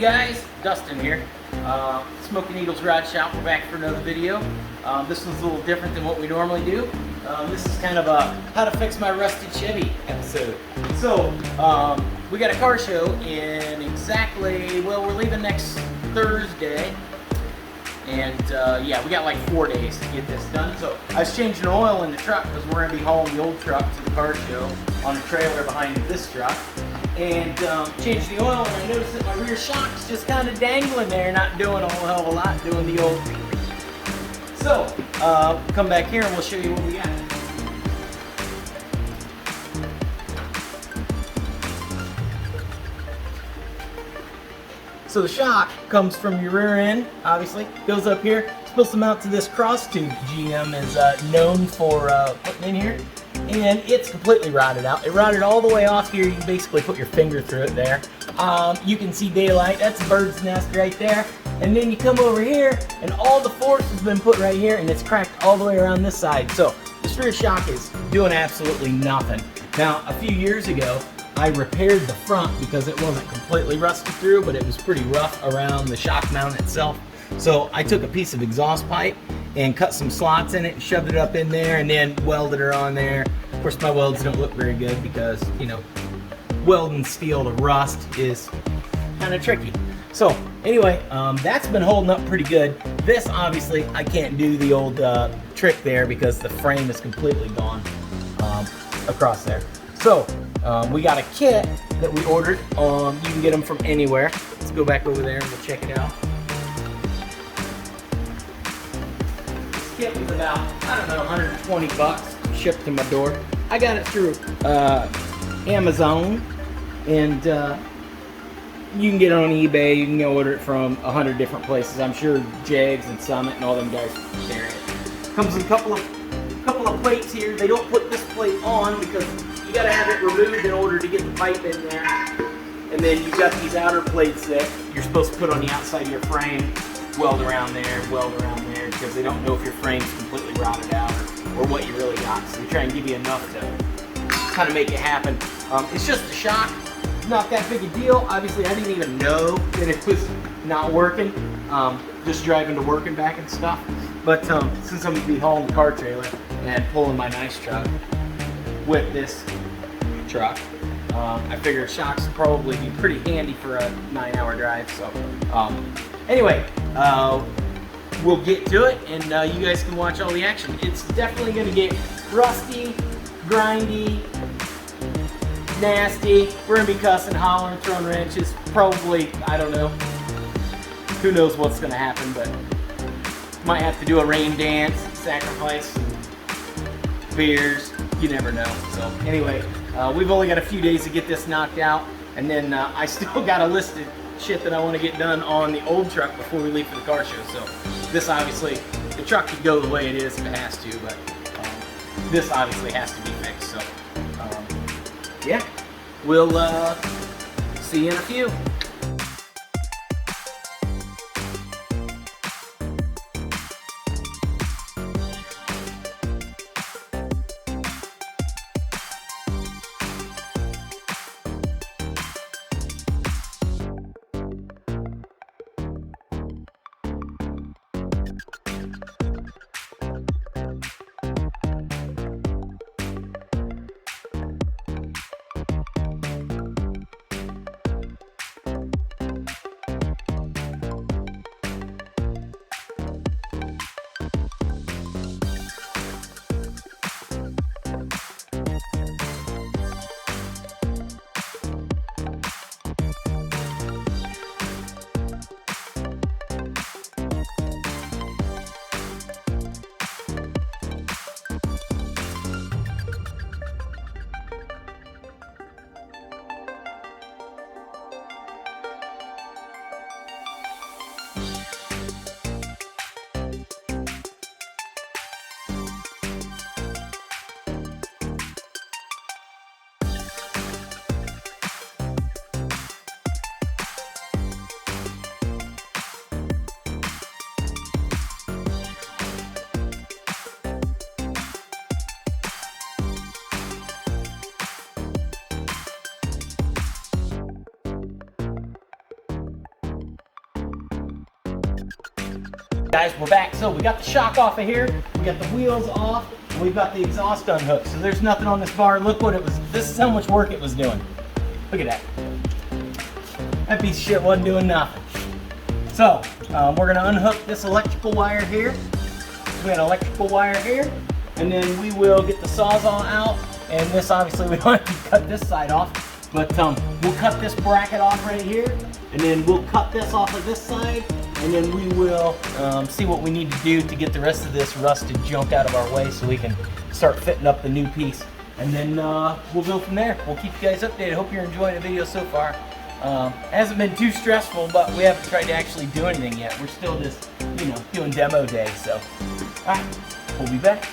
guys, Dustin here. Smoking Eagles Rod Shop. We're back for another video. This one's a little different than what we normally do. This is kind of a how to fix my rusty Chevy episode. So we got a car show in exactly, well, we're leaving next Thursday. And yeah, we got like 4 days to get this done. So I was changing oil in the truck because we're going to be hauling the old truck to the car show on a trailer behind this truck. And changed the oil, and I noticed that my rear shock's just kind of dangling there, not doing a whole hell of a lot, doing the old. So come back here and we'll show you what we got. So the shock comes from your rear end, obviously, goes up here. It's supposed to mount to this cross tube GM is known for putting in here. And it's completely rotted out. It rotted all the way off here. You can basically put your finger through it there. You can see daylight. That's a bird's nest right there. And then you come over here, and all the force has been put right here, and it's cracked all the way around this side. So this rear shock is doing absolutely nothing. Now, a few years ago, I repaired the front because it wasn't completely rusted through, but it was pretty rough around the shock mount itself. So I took a piece of exhaust pipe and cut some slots in it, shoved it up in there, and then welded her on there. Of course, my welds don't look very good because, you know, welding steel to rust is kind of tricky. So anyway, that's been holding up pretty good. This, obviously, I can't do the old trick there because the frame is completely gone across there. So we got a kit that we ordered. You can get them from anywhere. Let's go back over there and we'll check it out. It was about, I don't know, 120 bucks shipped to my door. I got it through Amazon, and you can get it on eBay. You can go order it from 100 different places. I'm sure Jags and Summit and all them guys carry it. Comes with a couple of plates here. They don't put this plate on because you got to have it removed in order to get the pipe in there. And then you've got these outer plates that you're supposed to put on the outside of your frame. Weld around there, because they don't know if your frame's completely rotted out or what you really got. So they try and give you enough to kind of make it happen. It's just a shock, not that big a deal. Obviously, I didn't even know that it was not working, just driving to work and back and stuff. But since I'm going to be hauling the car trailer and pulling my nice truck with this truck, I figure shocks would probably be pretty handy for a 9-hour drive. So anyway, we'll get to it, and you guys can watch all the action. It's definitely going to get rusty, grindy, nasty. We're going to be cussing, hollering, throwing wrenches. Probably, I don't know. Who knows what's going to happen, but might have to do a rain dance, sacrifice some beers. You never know. So anyway, we've only got a few days to get this knocked out, and then I still got a list of shit that I want to get done on the old truck before we leave for the car show. So this, obviously, the truck could go the way it is if it has to, but this obviously has to be fixed. So yeah, we'll see you in a few. Guys, we're back. So we got the shock off of here, we got the wheels off, and we've got the exhaust unhooked. So there's nothing on this bar. Look what it was, this is how much work it was doing. Look at that. That piece of shit wasn't doing nothing. So we're gonna unhook this electrical wire here. We got electrical wire here, and then we will get the Sawzall out. And this, obviously, we don't have to cut this side off, but we'll cut this bracket off right here, and then we'll cut this off of this side, and then we will see what we need to do to get the rest of this rusted junk out of our way so we can start fitting up the new piece. And then we'll go from there. We'll keep you guys updated. Hope you're enjoying the video so far. It hasn't been too stressful, but we haven't tried to actually do anything yet. We're still just, you know, doing demo day, so. All right, we'll be back.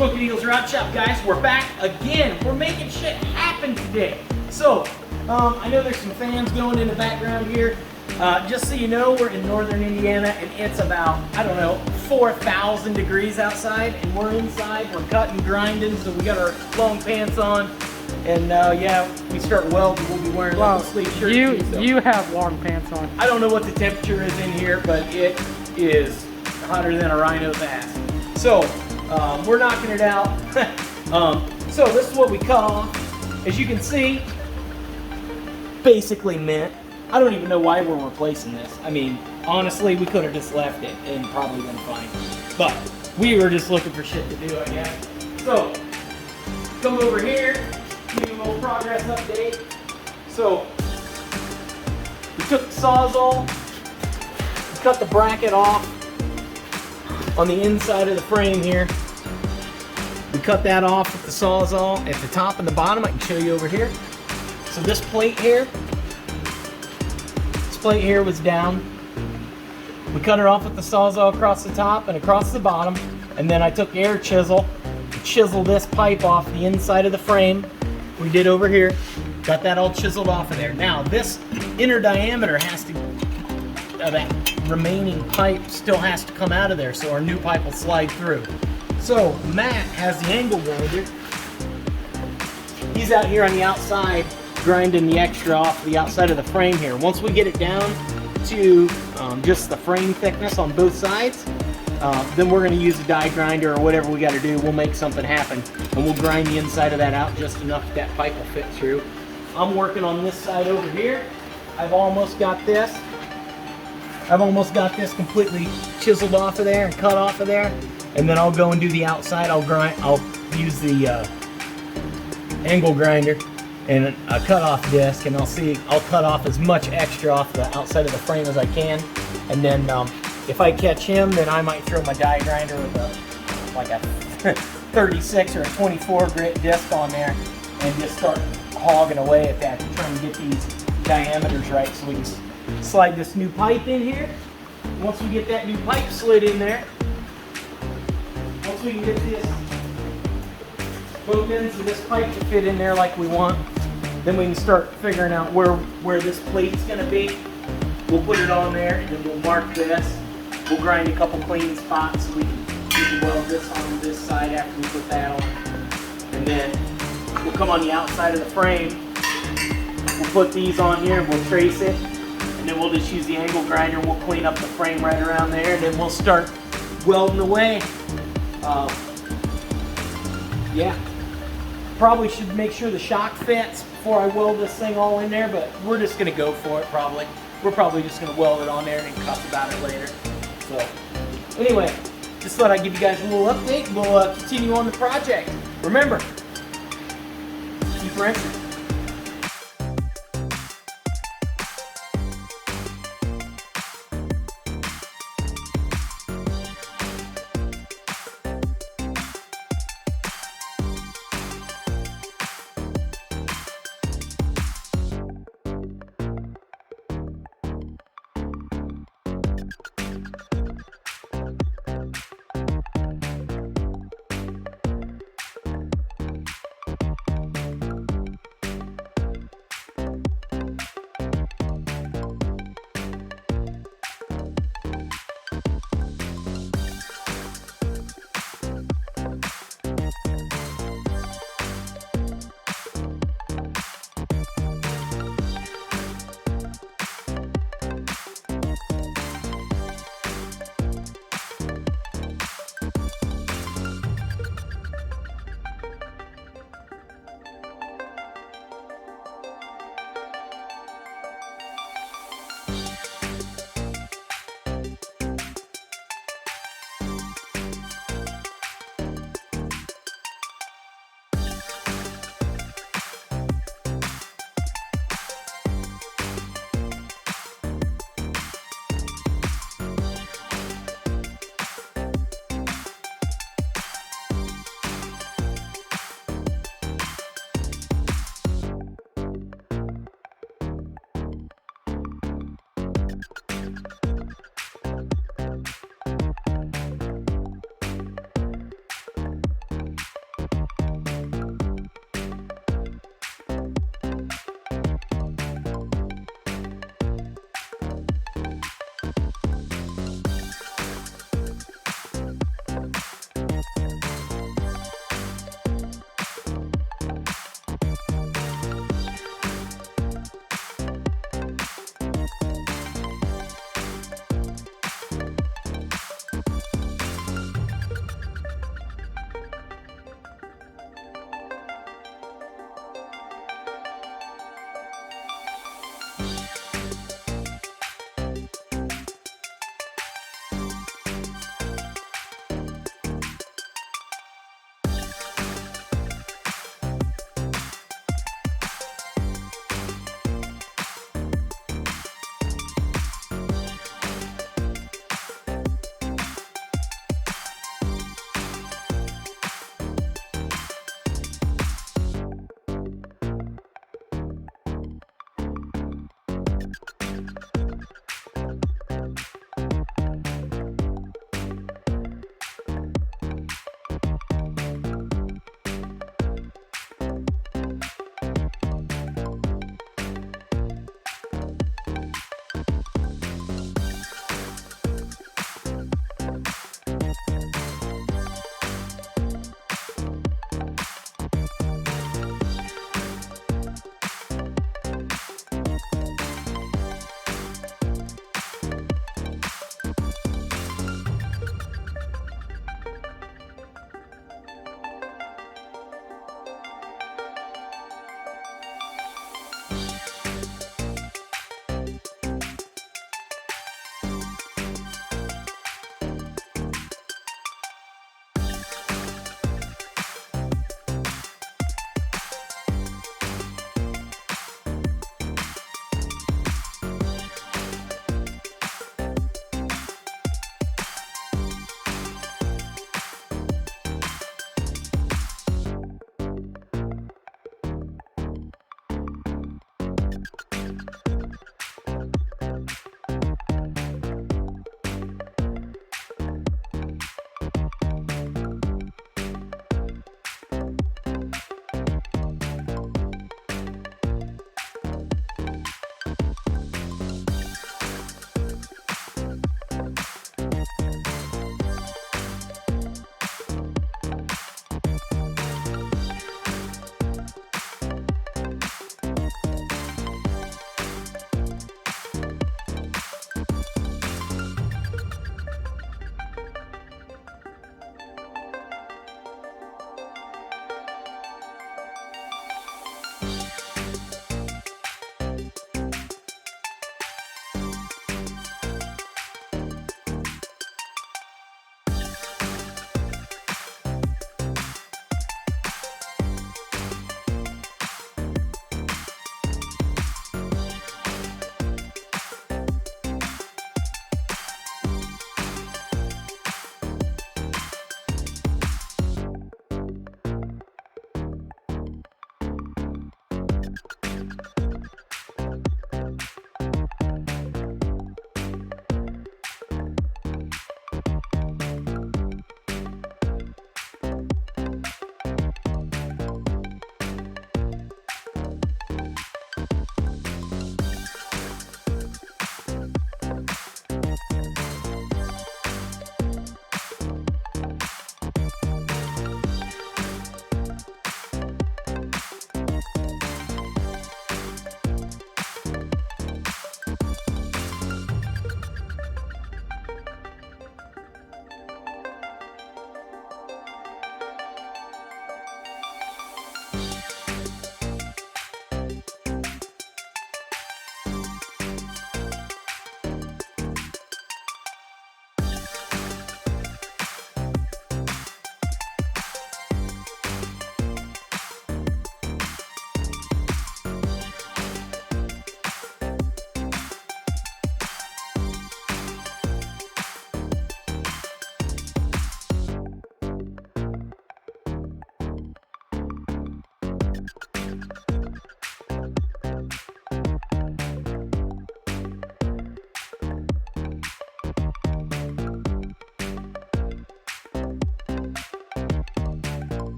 Smoking Eagles Rod Shop, guys. We're back again. We're making shit happen today. So, I know there's some fans going in the background here. Just so you know, we're in northern Indiana and it's about, I don't know, 4,000 degrees outside, and we're inside. We're cutting, grinding, so we got our long pants on. And yeah, we start welding. We'll be wearing like a sleeve shirt. You have long pants on. I don't know what the temperature is in here, but it is hotter than a rhino's ass. So, we're knocking it out. So this is what we cut off. As you can see, basically mint. I don't even know why we're replacing this. I mean, honestly, we could have just left it and probably been fine. But we were just looking for shit to do, I guess. So, come over here, give you a little progress update. So, we took the Sawzall, we cut the bracket off on the inside of the frame here. We cut that off with the Sawzall at the top and the bottom. I can show you over here. So this plate here was down. We cut it off with the Sawzall across the top and across the bottom, and then I took air chisel to chisel this pipe off the inside of the frame. We did over here, got that all chiseled off of there. Now this inner diameter has to, that remaining pipe still has to come out of there, so our new pipe will slide through. So Matt has the angle grinder. He's out here on the outside grinding the extra off the outside of the frame here. Once we get it down to just the frame thickness on both sides, then we're going to use a die grinder or whatever we got to do. We'll make something happen, and we'll grind the inside of that out just enough that pipe will fit through. I'm working on this side over here. I've almost got this completely chiseled off of there and cut off of there, and then I'll go and do the outside. I'll use the angle grinder and a cut-off disc, and I'll cut off as much extra off the outside of the frame as I can, and then if I catch him, then I might throw my die grinder with like a 36 or a 24 grit disc on there and just start hogging away at that to try and get these diameters right so we can slide this new pipe in here. Once we get that new pipe slid in there, once we can get this both ends of this pipe to fit in there like we want, then we can start figuring out where this plate's going to be. We'll put it on there, and then we'll mark this. We'll grind a couple clean spots so we can weld this on this side after we put that on. And then we'll come on the outside of the frame. We'll put these on here and we'll trace it. And then we'll just use the angle grinder. We'll clean up the frame right around there, and then we'll start welding away. Yeah. Probably should make sure the shock fits before I weld this thing all in there, but we're just gonna go for it probably. We're probably just gonna weld it on there and cuss about it later. So, anyway, just thought I'd give you guys a little update. We'll continue on the project. Remember, keep wrenching.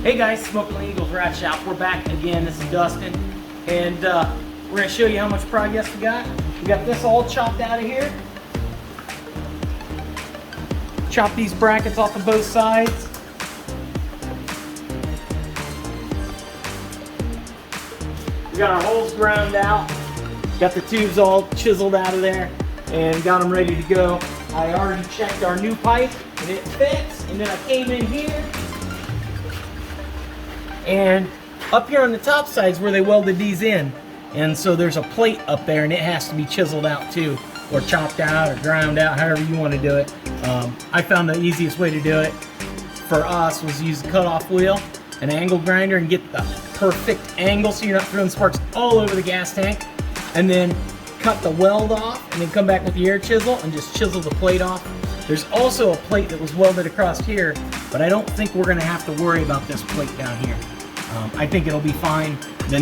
Hey guys, Smoking Eagles Rat Shop. We're back again. This is Dustin, and we're gonna show you how much progress we got. We got this all chopped out of here. Chop these brackets off of both sides. We got our holes ground out. Got the tubes all chiseled out of there, and got them ready to go. I already checked our new pipe, and it fits. And then I came in here. And up here on the top side is where they welded these in. And so there's a plate up there and it has to be chiseled out too, or chopped out or ground out, however you want to do it. I found the easiest way to do it for us was use a cutoff wheel, an angle grinder, and get the perfect angle so you're not throwing sparks all over the gas tank. And then cut the weld off and then come back with the air chisel and just chisel the plate off. There's also a plate that was welded across here, but I don't think we're going to have to worry about this plate down here. I think it'll be fine. The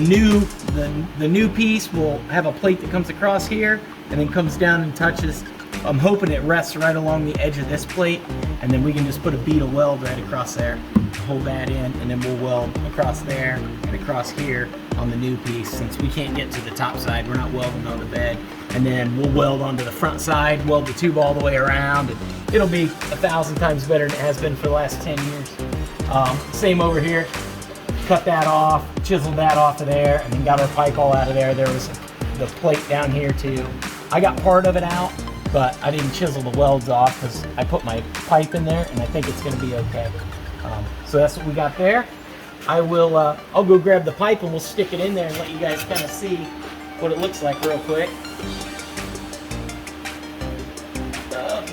new piece will have a plate that comes across here and then comes down and touches. I'm hoping it rests right along the edge of this plate, and then we can just put a bead of weld right across there, hold that in, and then we'll weld across there and across here on the new piece. Since we can't get to the top side, we're not welding on the bed. And then we'll weld onto the front side, weld the tube all the way around, and it'll be 1,000 times better than it has been for the last 10 years. Same over here. Cut that off, chiseled that off of there, and then got our pipe all out of there. There was the plate down here too. I got part of it out, but I didn't chisel the welds off because I put my pipe in there, and I think it's going to be okay. So that's what we got there. I'll go grab the pipe and we'll stick it in there and let you guys kind of see what it looks like real quick.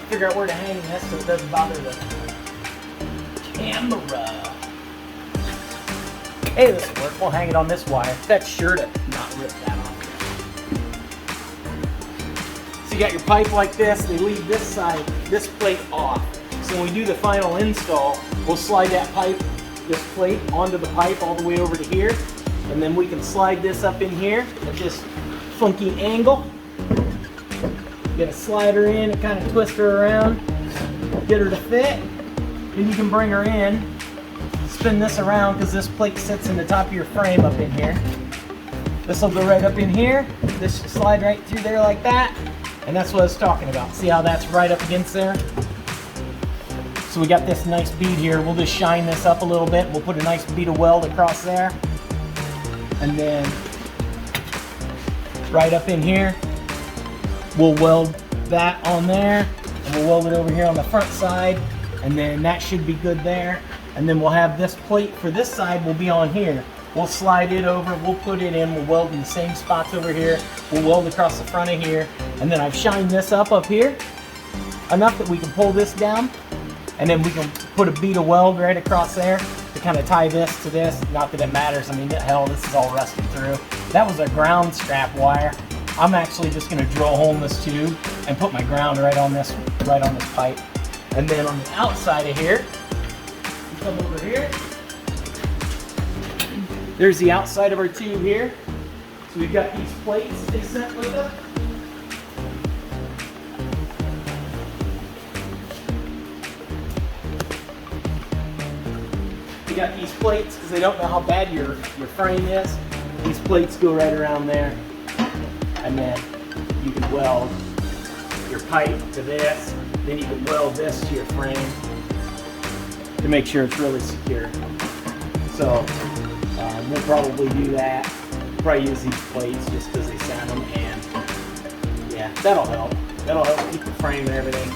Figure out where to hang this so it doesn't bother the camera. Hey, this will work. We'll hang it on this wire. That's sure to not rip that off. So you got your pipe like this. They leave this side, this plate off. So when we do the final install, we'll slide that pipe, this plate, onto the pipe all the way over to here. And then we can slide this up in here at this funky angle. Get a slider in and kind of twist her around, get her to fit. Then you can bring her in, spin this around because this plate sits in the top of your frame up in here. This will go right up in here. This should slide right through there like that. And that's what I was talking about. See how that's right up against there? So we got this nice bead here. We'll just shine this up a little bit. We'll put a nice bead of weld across there. And then right up in here, we'll weld that on there. And we'll weld it over here on the front side. And then that should be good there. And then we'll have this plate for this side will be on here. We'll slide it over, we'll put it in, we'll weld in the same spots over here. We'll weld across the front of here. And then I've shined this up here enough that we can pull this down. And then we can put a bead of weld right across there to kind of tie this to this. Not that it matters, I mean, hell, this is all rusted through. That was a ground strap wire. I'm actually just gonna drill a hole in this tube and put my ground right on this pipe. And then on the outside of here, come over here. There's the outside of our tube here. So we've got these plates they sent with us. We got these plates because they don't know how bad your frame is. These plates go right around there. And then you can weld your pipe to this. Then you can weld this to your frame to make sure it's really secure. So we'll probably do that. Probably use these plates just because they send them, and yeah, that'll help. That'll help keep the frame and everything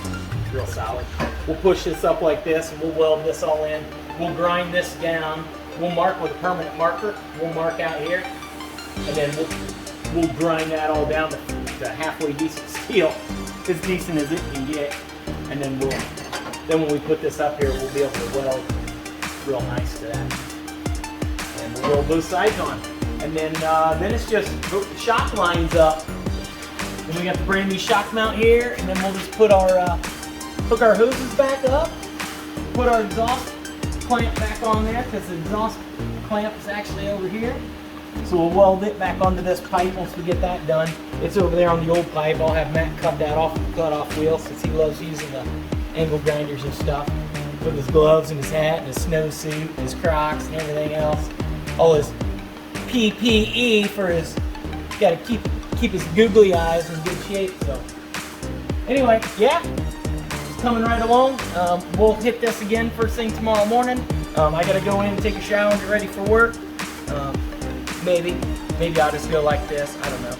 real solid. We'll push this up like this and we'll weld this all in. We'll grind this down. We'll mark with a permanent marker. We'll mark out here, and then we'll grind that all down to halfway decent steel, as decent as it can get. And then when we put this up here, we'll be able to weld real nice to that. And we'll weld both sides on. And then it's just hook the shock lines up. Then we got the brand new shock mount here, and then we'll just put our hook our hoses back up, put our exhaust clamp back on there because the exhaust clamp is actually over here. So we'll weld it back onto this pipe once we get that done. It's over there on the old pipe. I'll have Matt cut that off with the cut-off wheel since he loves using the angle grinders and stuff. with his gloves and his hat and his snowsuit and his Crocs and everything else. All his PPE for his, got to keep his googly eyes in good shape. So anyway, yeah, it's coming right along. We'll hit this again first thing tomorrow morning. I got to go in and take a shower and get ready for work. Maybe I'll just go like this. I don't know.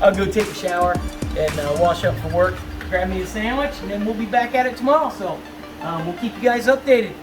I'll go take a shower and wash up for work, grab me a sandwich, and then we'll be back at it tomorrow. So we'll keep you guys updated.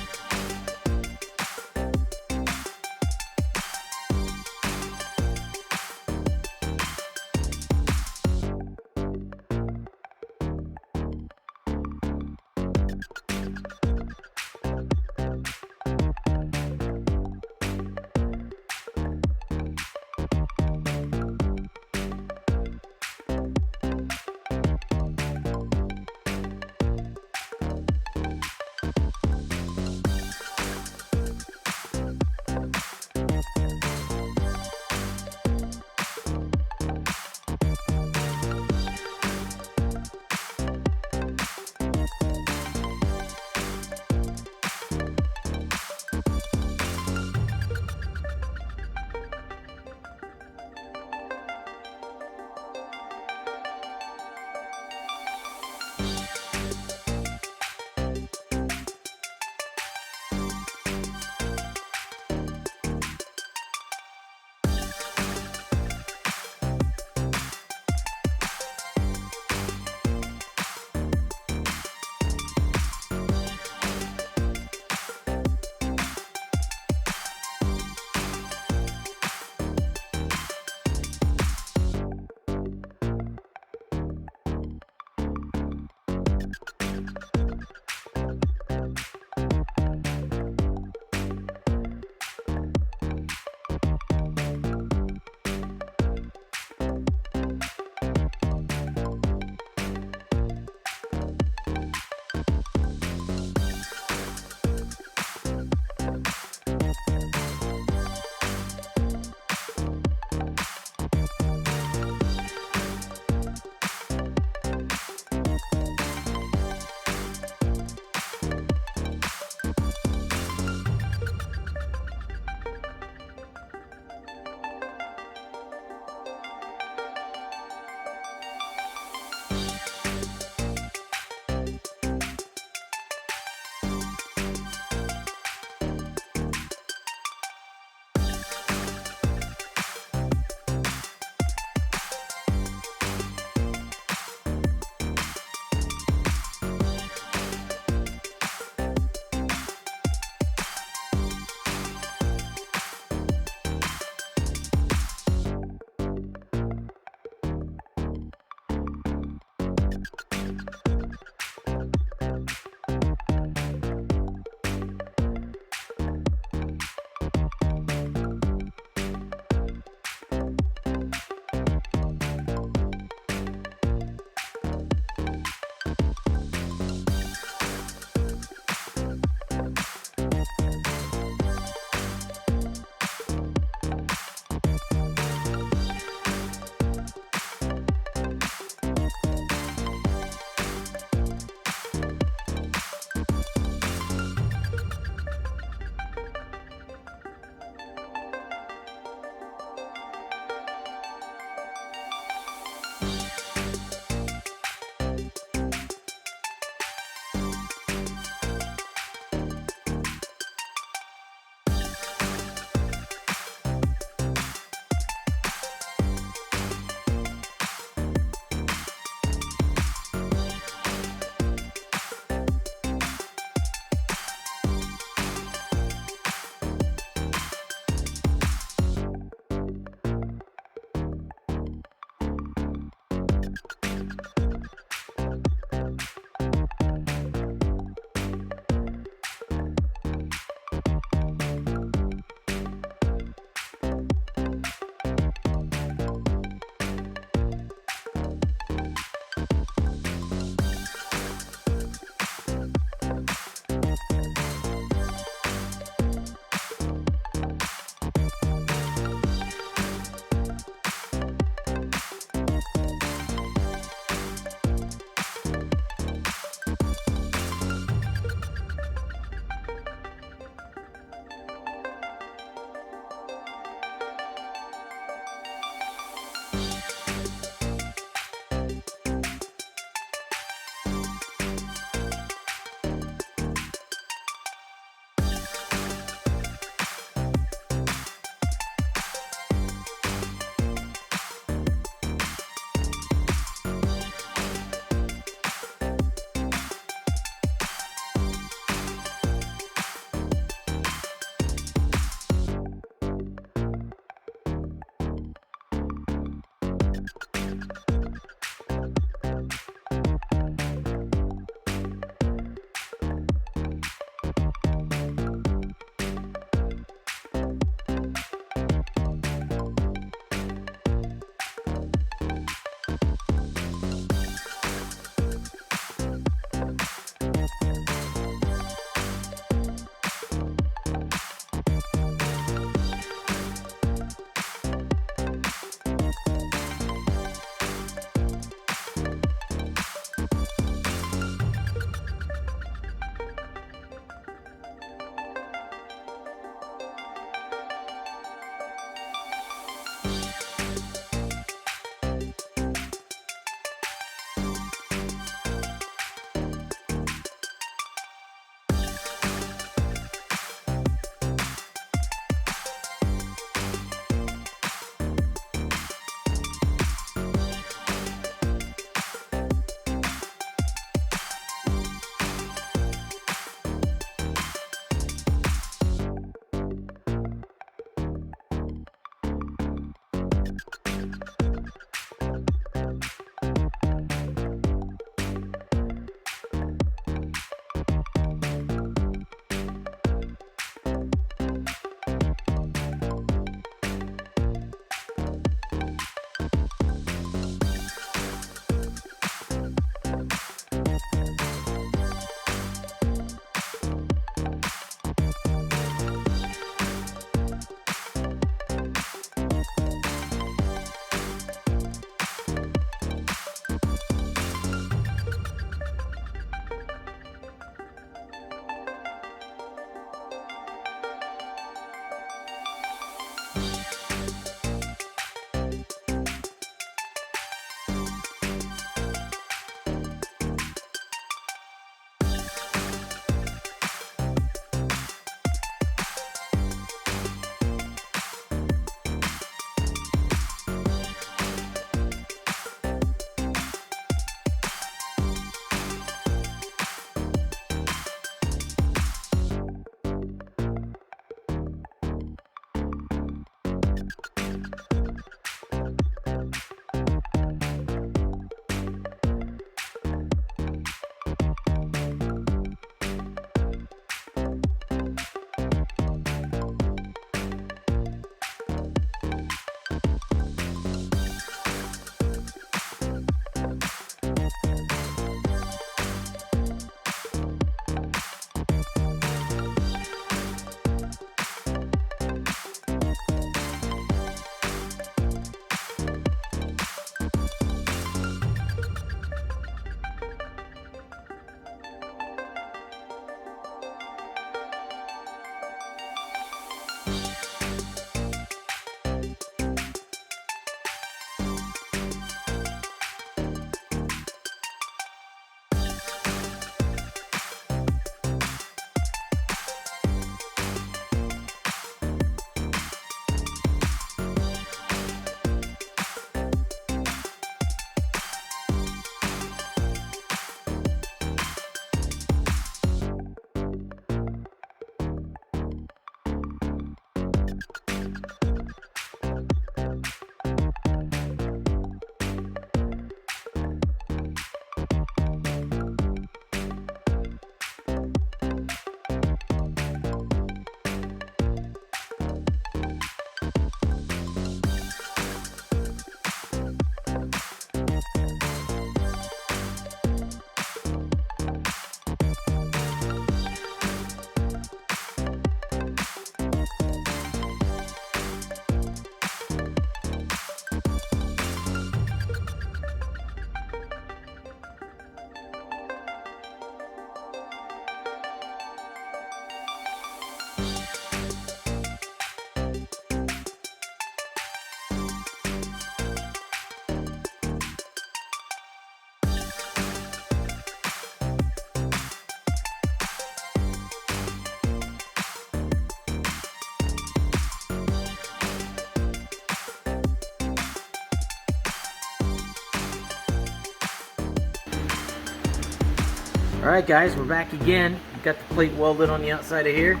Alright guys, we're back again. Got the plate welded on the outside of here.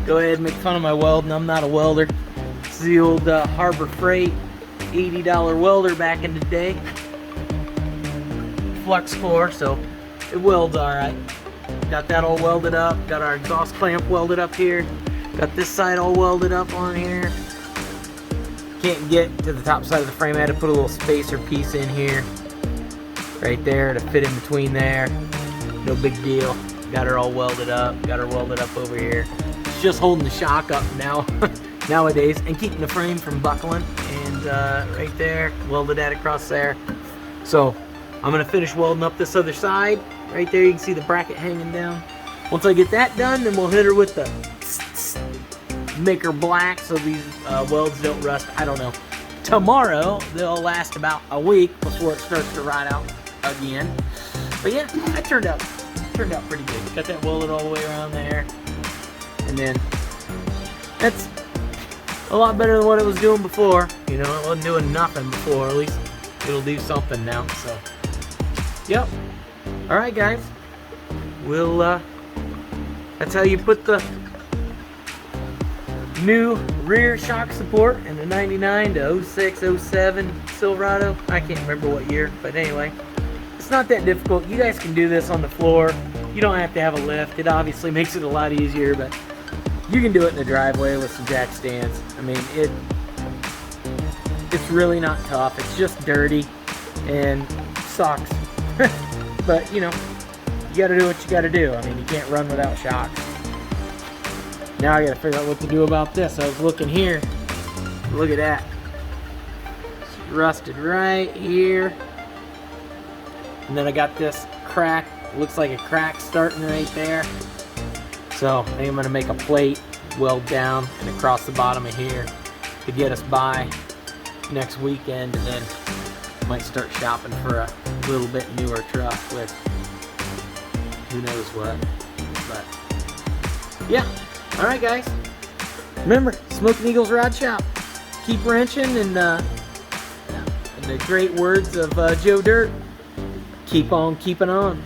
Go ahead and make fun of my welding. I'm not a welder. It's the old Harbor Freight $80 welder back in the day. Flux core, so it welds alright. Got that all welded up. Got our exhaust clamp welded up here. Got this side all welded up on here. Can't get to the top side of the frame. I had to put a little spacer piece in here. Right there to fit in between there. No big deal. Got her all welded up. Got her welded up over here. It's just holding the shock up now nowadays and keeping the frame from buckling. And right there, welded that across there. So I'm gonna finish welding up this other side. Right there, you can see the bracket hanging down. Once I get that done, then we'll hit her with the make her black so these welds don't rust. I don't know. Tomorrow they'll last about a week before it starts to rot out again. But yeah, that turned out pretty good. Got that welded all the way around there. And then that's a lot better than what it was doing before. You know, it wasn't doing nothing before. At least it'll do something now. So, yep. Alright guys. We'll that's how you put the new rear shock support in the 99 to 06, 07 Silverado. I can't remember what year, but anyway. It's not that difficult. You guys can do this on the floor. You don't have to have a lift. It obviously makes it a lot easier, but you can do it in the driveway with some jack stands. I mean, it's really not tough. It's just dirty and sucks. But, you know, you gotta do what you gotta do. I mean, you can't run without shocks. Now I gotta figure out what to do about this. I was looking here. Look at that. It's rusted right here. And then I got this crack. Looks like a crack starting right there. So I think I'm gonna make a plate, weld down and across the bottom of here to get us by next weekend, and then might start shopping for a little bit newer truck with who knows what. But yeah. Alright guys. Remember, Smoking Eagles Rod Shop. Keep wrenching, and in the great words of Joe Dirt, keep on keeping on.